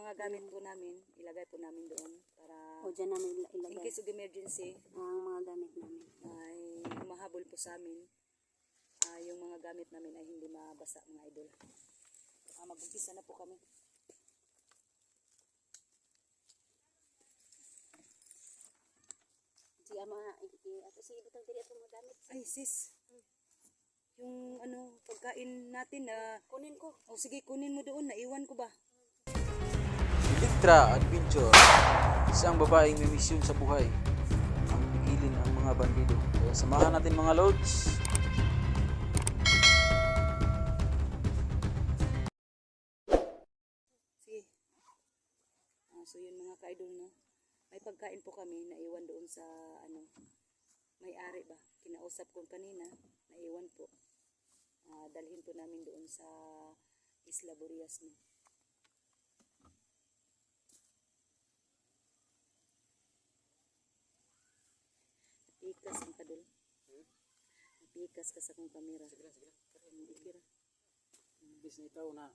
mga gamit po namin, ilagay po namin doon para O dyan namin in ilagay case of emergency ang mga gamit namin. ay humahabol po sa amin. Yung mga gamit namin ay hindi mabasa mga idol. Mag-umpisa na po kami. Si ama, si butang diri ato mga gamit. Ay sis, yung pagkain natin na Kunin ko. o sige kunin mo doon, naiwan ko ba? Electra Adventure, isang babaeng may misyon sa buhay ang pigilin ang mga bandido. Kaya samahan natin mga lods. Sige. So yun mga ka-idol, no? May pagkain po kami naiwan doon sa may-ari ba? Kinausap ko kanina, naiwan po. Dalhin po namin doon sa Isla Burias, no? Napikas ang kadol. Napikas ka sa kong kamera. Sige lang. Ikira. Bis na itaw na.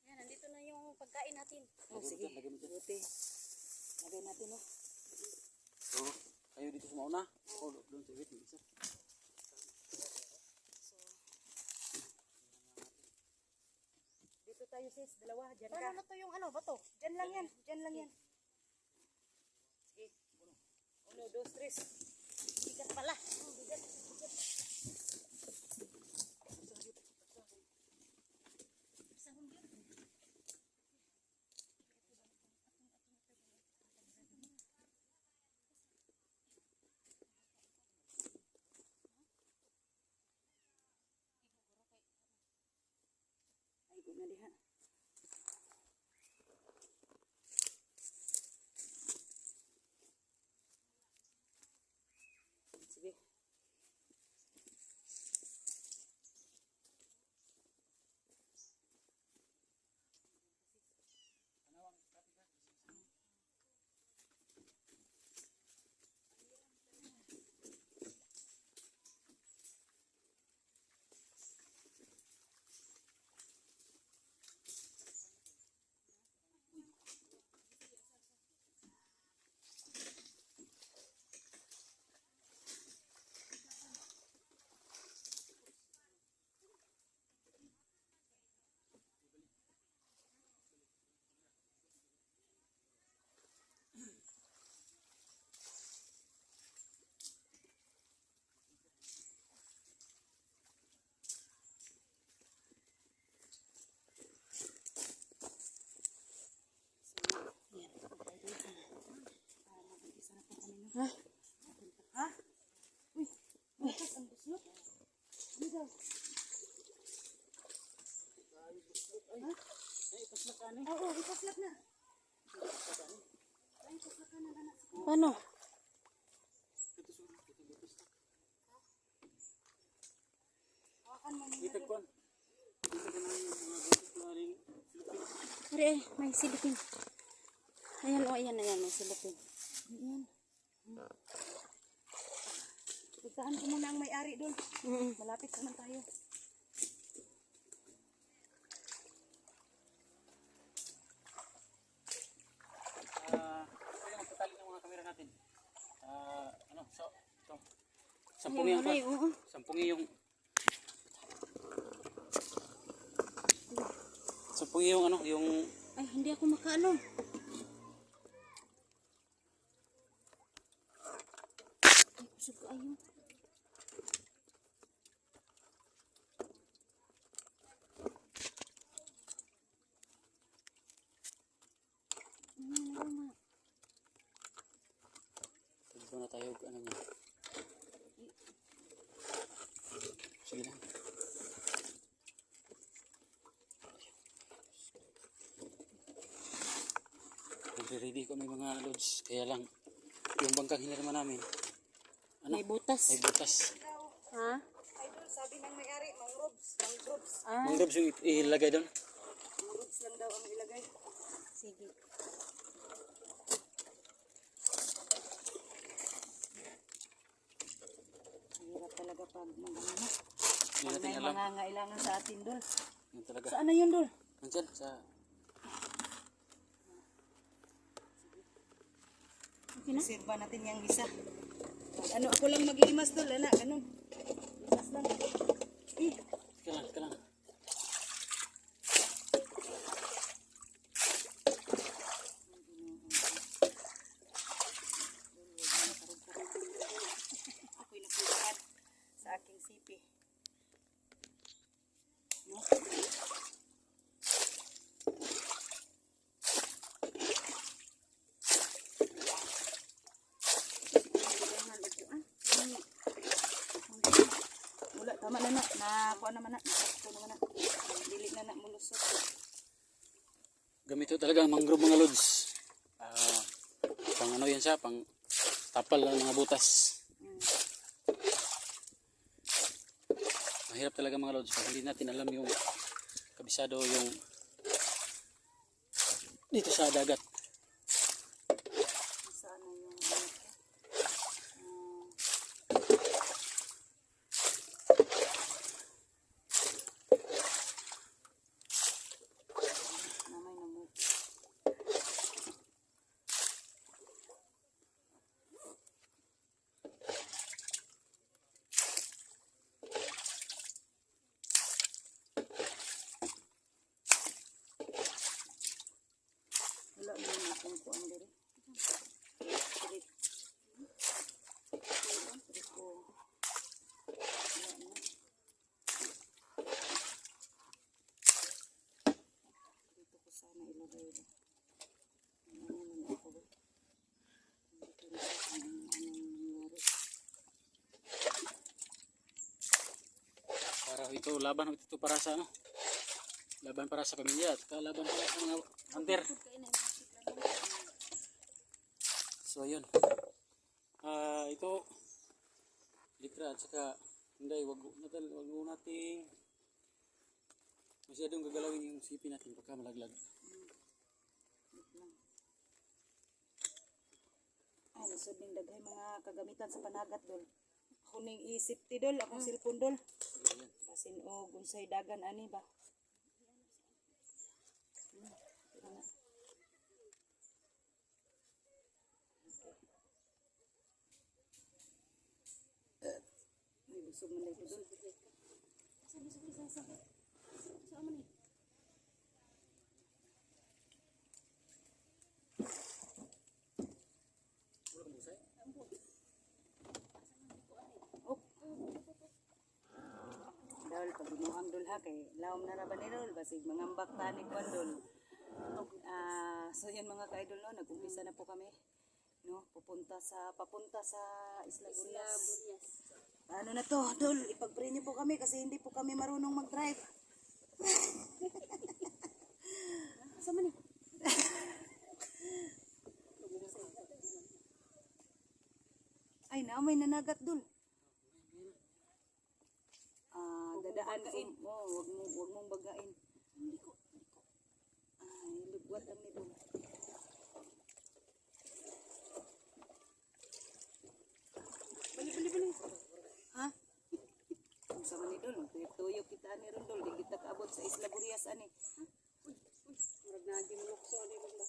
Yan, nandito na yung pagkain natin. Sige. Buti. Lagay natin, no? So, kayo dito sa mauna. Ako doon sa wait. Isa. Dito tayo sis, dalawa. Diyan ka. Paano na to yung bato? Diyan lang yan. Diyan lang yan. Sige. 1, 2, 3. Bigat pala. Bigat. Ay, go na diha. Sige. Ha? Ha? Uy, malakas ang buslot. Ano daw? Ha? Ay, ipasnak ka Oo, ipaslat na. Ay, ipaslat ka na, anak. Paano? Hawakan mo muna. Dito kon. Dito ka na yung mga gatos na rin. Pare, may silipin. Ayan, ayan, may silipin. Ayan. Puntahan ko muna ang may-ari doon. Malapit naman tayo. Pwede magpatali ng mga kamera natin. So, ito. Sampung yung yung Ay, hindi ako makaano. Ay, kusog ka ayun. Ito na tayo niya. Sige lang. Ready ko may mga loads. Kaya lang, yung bangkang hinirma namin, May butas. may butas. Ha? Idol, sabi ng may-ari, mangroves. Mangroves. Ah, Mangroves yung ilagay doon. Mangroves lang daw ang ilagay. sige. Hirap talaga pag mag-ano. Hindi Pag natin may alam. mga ngailangan sa atin, Dol. Yun talaga. Saan na yun, Dol? Nandyan, sa Okay na? Sirba natin yung isa. Ano, ako lang mag-iimas dol, anak. Ganun. Imas lang. Eh, Kailan. ako'y napulaan sa aking sipi. No? Wala, tama na na. Nakuha naman na. Nakakito naman na. Dili na na mulusot. Gamito talaga ang mangrove mga lods. Pang ano yan siya, pang tapal ng mga butas. Mahirap talaga mga lods pag hindi natin alam yung kabisado yung dito sa dagat. Sana yung ano ko. Namay na mo. Wala naman akong kuan diri. Trip. Trip ko. Wala na. Dito ko sana ilagay. Ano naman ako ba? Hindi ko rin sa anong nangyari. Para ito laban ito para sa ano? Laban para sa pamilya at laban para sa mga hunter. So ayun. Ito Likra at saka hindi wag nating masyadong gagalawin yung sipi natin baka malaglag. Wait lang. Ay, nasod ning daghay mga kagamitan sa panagat dol. Ako ning isip ti dol, akong cellphone dol. Ayan. Basin og unsay dagan ani ba? Pero na. Ay, busog man dito dol. Oh. Dol, pag binuang dol ha, kay lawom na raban ni dol, basig mangambak tani kuan dol. So yun mga ka-idol no, nag-umpisa na po kami. No, papunta sa Isla Burias. Ano na to, dol, ipag-pray niyo po kami kasi hindi po kami marunong mag-drive. Sama ni. Ay, naamay nanagat dol. Dadaan ko. Wag mong bagain. Ay, lugwat lang ni dol. Bali. Ha? Kung sama ni dol, tuyok kita ni ron dol, di kita kaabot sa Isla Burias ani. Murag na gimulokso ni dol.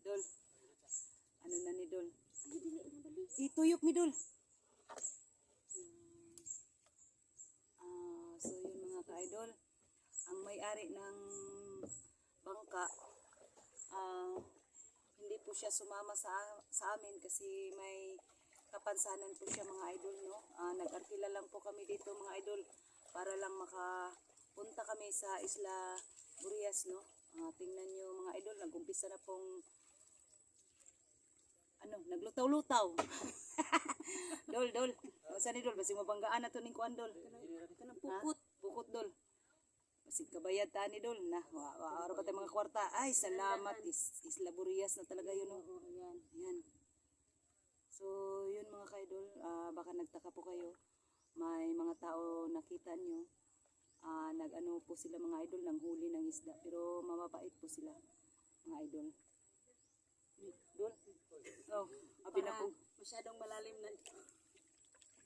Dol. Ano na ni dol? Ituyok mi dol. So yun mga ka-idol, ang may-ari ng bangka, hindi po siya sumama sa amin kasi may kapansanan po siya mga idol, no? Nag-arkila lang po kami dito mga idol para lang makapunta kami sa Isla Burias, no? Tingnan nyo mga idol, nag-umpisa na pong naglutaw-lutaw. Dol. Saan ni dol? Basi mabanggaan na to ning kuan dol. Kanang pukot dol. Basi kabayad ta ni dol na. Ara pa tay mga kwarta. Ay, salamat. Isla Burias na talaga yun. No? Ayan. So, yun mga kaidol. Baka nagtaka po kayo. May mga tao nakita nyo. Nag-ano po sila mga idol ng huli ng isda. Pero mamabait po sila mga idol. Dol? Oh, abi na po. Masyadong malalim na.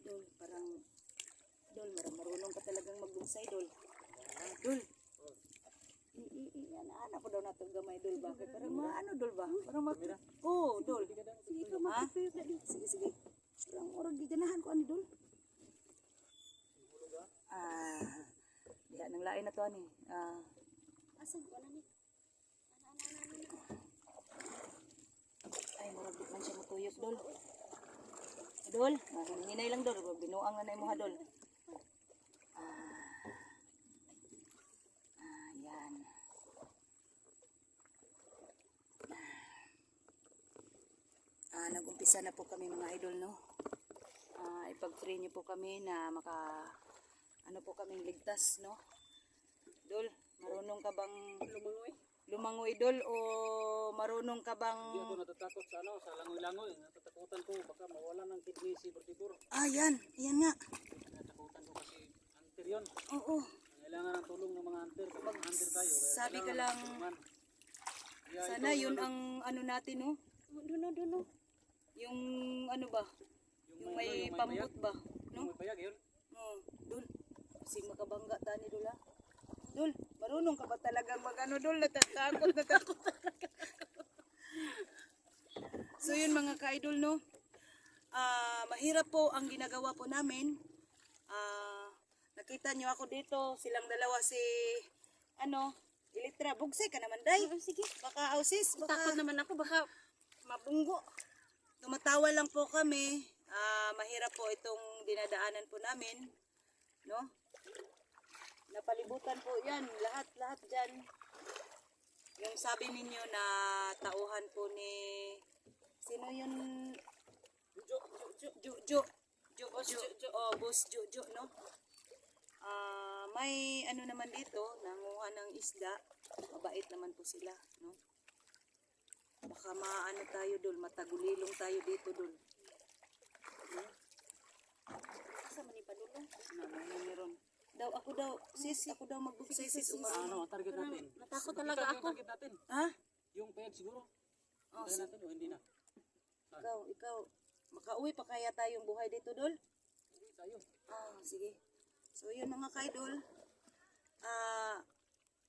Dol, marunong ka talagang magbunsay, Dol. Dol. Ano ako daw nato gamay dol ba? Kay parang maano dol ba? Parang oh, dol. Sige ka makapit dali. Sige sige. Parang orag giganahan ko ani dol. Diha nang lain na to ani. Asan ko na ni? Ay murag di man siya mutuyok dol. Dol, hinay lang dol, binuang na mo ha dol. Yan. Nag-umpisa na po kami mga idol, no? Ipag-pray niyo po kami na ano po kaming ligtas, no? Dol, marunong ka bang lumangoy? Lumangoy, Dol, o marunong ka bang... Hindi ako natatakot sa sa langoy-langoy. Natatakutan ko baka mawala ng kidney si Bertibor. Yan nga. Natatakutan ko kasi hunter yun. Oo. Kailangan ng tulong ng mga hunter. Kapag hunter tayo, kaya Sabi ka kailangan lang, ng tulungan. Kaya sana ito, yun ang ano natin, no? Duno. Yung ano ba? Yung may pambot ba? Yung No? may payag yun. Dul, kasi makabangga tani Dul ha. Dul, marunong ka ba talagang mag-ano Dul? Natatakot. So yun mga ka-idol, no? Mahirap po ang ginagawa po namin. Nakita nyo ako dito, silang dalawa si, Ilitra, bugsay ka naman, day. Sige. Baka ausis, Takot naman ako, baka mabunggo. Tumatawa lang po kami. Mahirap po itong dinadaanan po namin. No? Napalibutan po yan. Lahat dyan. Yung sabi ninyo na tauhan po ni... Sino yun? Boss Jojo, no? May ano naman dito, nanguha ng isda. Mabait naman po sila, no? Baka maano tayo dul, matagulilong tayo dito dul. kasama ni Padulong. Meron. Ako daw, ako daw magbuksay sis. Ano, ang target natin? Natakot talaga Yung ako. target natin. Ha? Yung payag siguro. Oh, Kaya natin o hindi na. ikaw, makauwi pa kaya tayong buhay dito dul? Uwi tayo. Sige. So yun mga kaidol.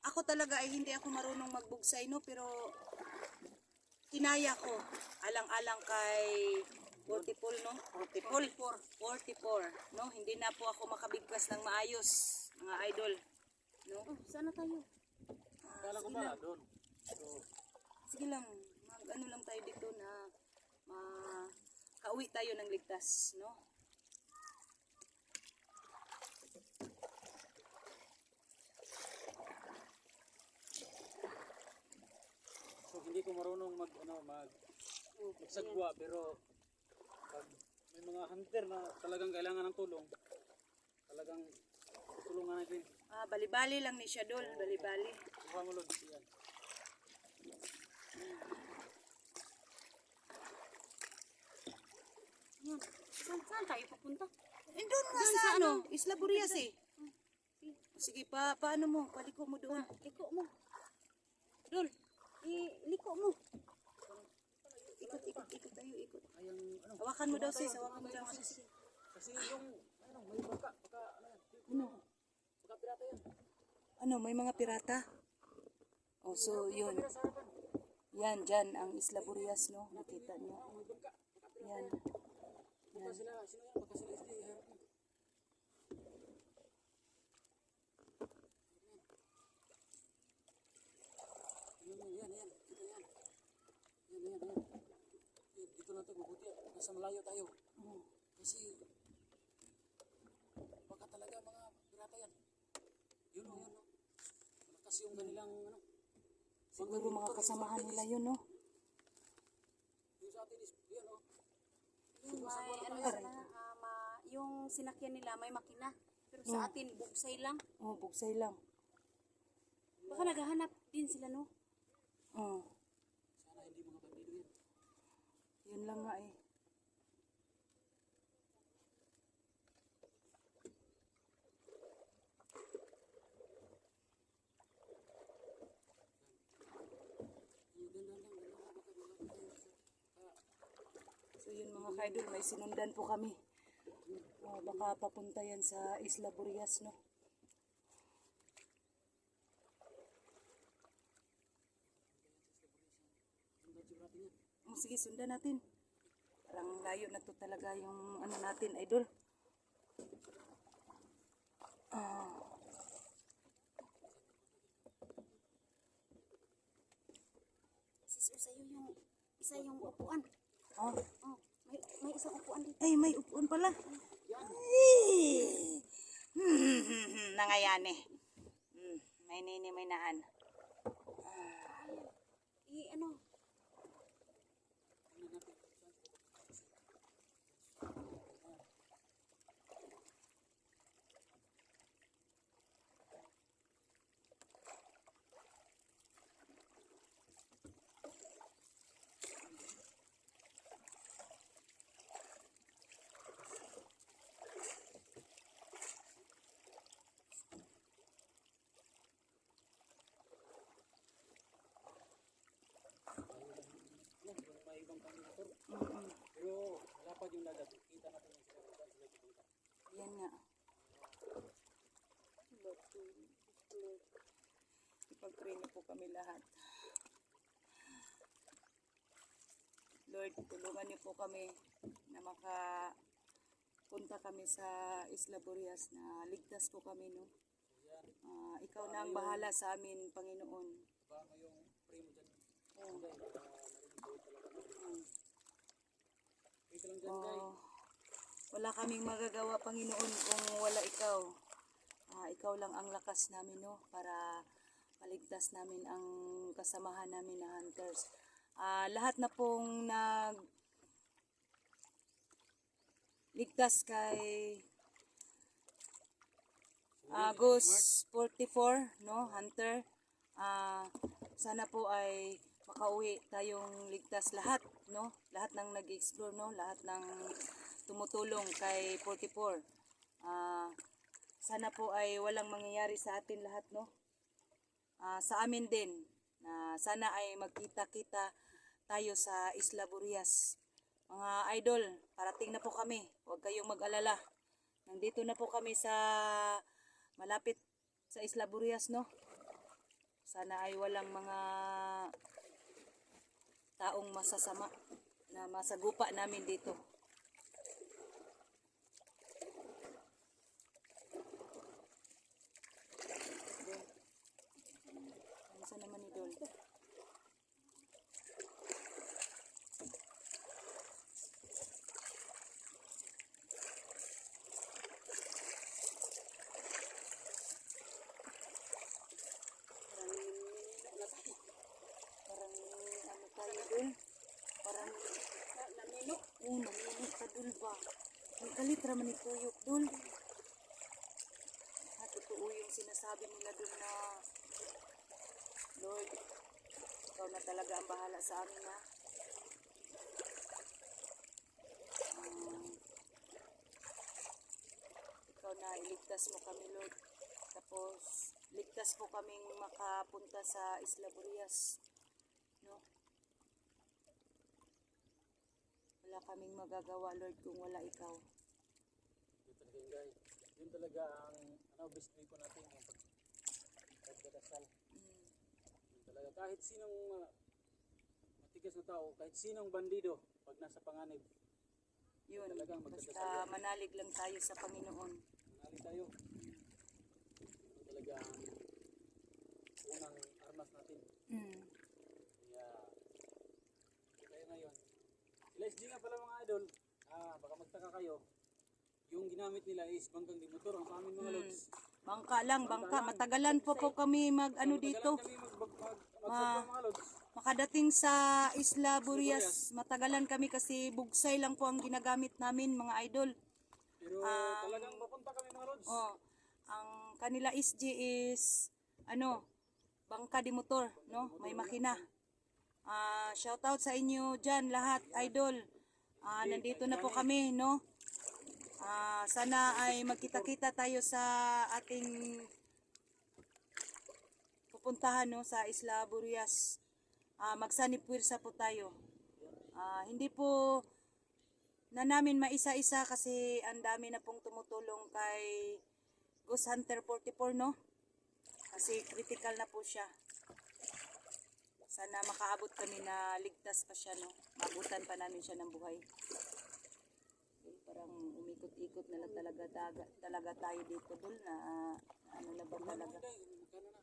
Ako talaga ay hindi ako marunong magbugsay, no, pero kinaya ko. Alang-alang kay 44, no? 44, no? Hindi na po ako makabigkas ng maayos, mga idol. No? Sana tayo. Kala ko ba doon? So, Sige lang, mag-ano lang tayo dito na kauwi tayo ng ligtas, no? so hindi ko marunong magsagwa pero pag may mga hunter na talagang kailangan ng tulong, talagang tulungan natin. Bali-bali lang ni siya dol, bali-bali. Kuha mo Lord, yan. Yan. Saan tayo pupunta? Doon nga sa Isla Burias eh. Sige, paano mo? Paliko mo doon. Liko mo. Dol, Liko mo. ikot tayo, ikot. Ayang Hawakan mo daw sis, hawakan mo daw sis. kasi yung may baka baka pirata yan. May mga pirata? So yun. Yan, dyan, ang Isla Burias, no? Nakita niyo. Yan. Baka sila, sino yan? Baka sila SD. Yan. Kita yan. Yan. Dito na ito, mabuti. Nasa malayo tayo. Kasi, baka talaga mga pirata yan. Yun. Malakas yung kanilang, Siguro mga kasamahan nila yun, no? yung sa atin is, yan Yung sinakyan nila may makina. Pero sa atin, bugsay lang. Bugsay lang. Baka naghahanap din sila, no? Sana hindi mga bandido yan. Yun lang nga eh. So yun mga kaidol, may sinundan po kami. Baka papunta yan sa Isla Burias, no? Sige, sundan natin. Parang layo na to talaga yung ano natin, idol. Sis, isa yung upuan. Oh. Oh, may isang upuan dito. Ay, may upuan pala. Ay. Nangayani. May nini, may naan. Ano? Pero malapad yung dagat. Kita natin yung sila. Yan nga. Ipag-pray na po kami lahat. Lord, tulungan niyo po kami na makapunta kami sa Isla Burias na ligtas po kami, no? Ikaw na ang bahala sa amin, Panginoon. Baka yung pray mo dyan. Oh. Wait lang dyan, guys. Wala kaming magagawa, Panginoon, kung wala ikaw. Ikaw lang ang lakas namin, no? Para maligtas namin ang kasamahan namin na hunters. Lahat na pong ligtas kay Ghost 44, no, hunter. Sana po ay makauwi tayong ligtas lahat, no? Lahat ng nag-explore, no? Lahat ng tumutulong kay 44. Sana po ay walang mangyayari sa atin lahat, no? Sa amin din. Sana ay magkita-kita tayo sa Isla Burias. Mga idol, parating na po kami. Huwag kayong mag-alala. Nandito na po kami sa malapit sa Isla Burias, no? Sana ay walang mga taong masasama na masagupa namin dito. Ano naman idol? Parang ano tayo dul? Parang namino. Namino ka dul ba? May kalitra man ituyok dul. Totoo yung sinasabi nila dul na Lord, ikaw na talaga ang bahala sa amin, ha? Ikaw na iligtas mo kami, Lord. Tapos, ligtas po kaming makapunta sa Isla Burias. No? Wala kaming magagawa, Lord, kung wala ikaw. Yun talaga yung guys. Yun talaga ang best way po natin yung pagdadasal. Yun talaga. Kahit sinong matigas na tao, kahit sinong bandido, pag nasa panganib, Yun, talagang basta magdadasal. manalig lang tayo sa Panginoon. Manali tayo. Yun talaga ang unang armas natin. Kaya ngayon, sila SD nga pala mga idol, baka magtaka kayo, yung ginamit nila is bangkang di motor. Ang sa amin mga lods, Bangka lang, bangka. Matagalan po kami mag-ano dito. kami magsagwa mga lods. Makadating sa Isla Burias, matagalan kami kasi bugsay lang po ang ginagamit namin, mga idol. Pero talagang papunta kami mga lods. Ang kanila SG is bangka di motor, no? May makina. Shout out sa inyo diyan lahat, idol. Nandito na po kami, no? Sana ay magkita-kita tayo sa ating pupuntahan, no, sa Isla Burias. Magsanipwirsa po tayo. Hindi po na namin maisa-isa kasi ang dami na pong tumutulong kay Ghost Hunter 44, no? Kasi critical na po siya. Sana makaabot kami na ligtas pa siya, no? Maabutan pa namin siya ng buhay. Dul, parang umikot-ikot na lang talaga tayo dito, Dul, na ano na ba talaga. Inday, magkano na?